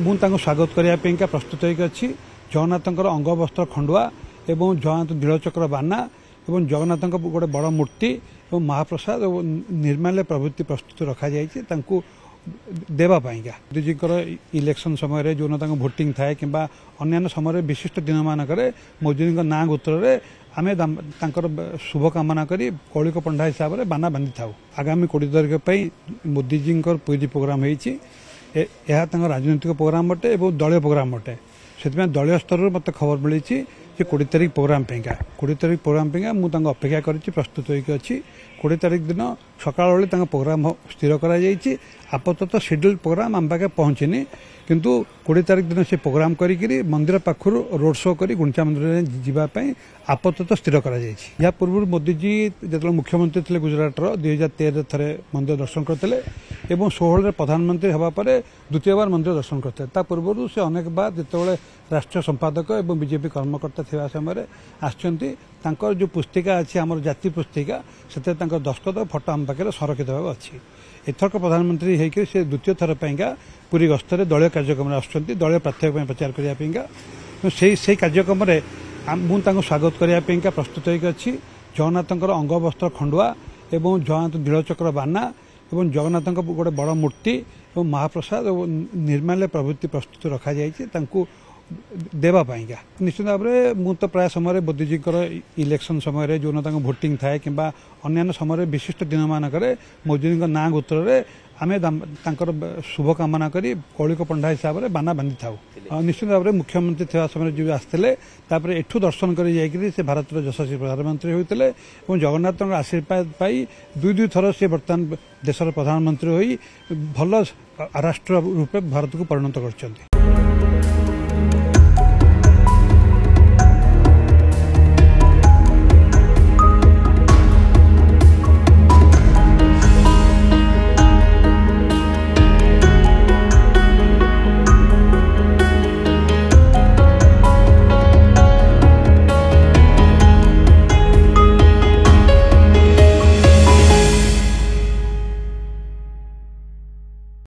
स्वागत करने प्रस्तुत होगी जगन्नाथ अंग वस्त्र खंडुआ एवं जगन्नाथ नीलचक्र बाना एवं जगन्नाथ गोटे बड़ मूर्ति और महाप्रसाद और निर्माल्य प्रभृति प्रस्तुत रखा देवाईका मोदी जी इलेक्शन समय जो भोटिंग थाए कि अन्य समय विशिष्ट दिन मानक मोदी जी ना गोत्र आम शुभ कामना कर कौलिक पंडा हिसाब से बाना बांधि था। आगामी 20 तारिख मोदी जी पूरी प्रोग्राम होती राजनीतिक प्रोग्राम अटे और दलीय प्रोग्राम अटे से दलीय स्तर मत खबर मिली 20 तारिख प्रोग्राम 20 तारिख प्रोग्राम मुझे अपेक्षा कर प्रस्तुत होगी 20 तारिख दिन सकाल बेले प्रोग्राम स्थिर कर आपातत शेड्यूल प्रोग्राम आम पाखे पहुंचनी किंतु 20 तारिख दिन से प्रोग्राम करी मंदिर पाखर रोड शो कर गुंचा मंदिर जावाई आपातत स्थिर कर पूर्व मोदी जी जो मुख्यमंत्री थे गुजरात 2013 थे मंदिर दर्शन करते 16 प्रधानमंत्री होगापर द्वितीय बार मंदिर दर्शन करते पूर्व से अनेक बार जो राष्ट्रीय संपादक और बीजेपी कर्मकर्ता थे समय आसर जो पुस्तिका अच्छी आम जाति पुस्तिका से दस्तखत फोटो आम पाखे संरक्षित भाव अच्छी एथरक प्रधानमंत्री होकर से द्वितीय थर पूरी गस्तर दलीय कार्यक्रम आसुँच दलीय प्रार्थी प्रचार करने से कार्यक्रम मुझे स्वागत करने प्रस्तुत होगी जगन्नाथ अंग वस्त्र खंडुआ एवं जगन्नाथ नीलचक्र बाना एवं जगन्नाथ गोटे बड़ मूर्ति और महाप्रसाद और निर्माल्य प्रभृति प्रस्तुत रखा देवाईका निश्चित भाव में मु तो प्राय समय मोदी जी इलेक्शन समय जो भोटिंग थाए कि अन्य समय विशिष्ट दिन मानक मोदी जी ना गोत्र आम शुभ कामना कर कौलिक पंडा हिसाब से बाना बांधि था। निश्चित भाव में मुख्यमंत्री थे समय जो आसते एठू दर्शन कर से भारत यशस्वी प्रधानमंत्री होते और जगन्नाथ आशीर्वाद पाई दुई थर से बर्तमान देशर प्रधानमंत्री हो भल राष्ट्र रूपे भारत को परिणत कर।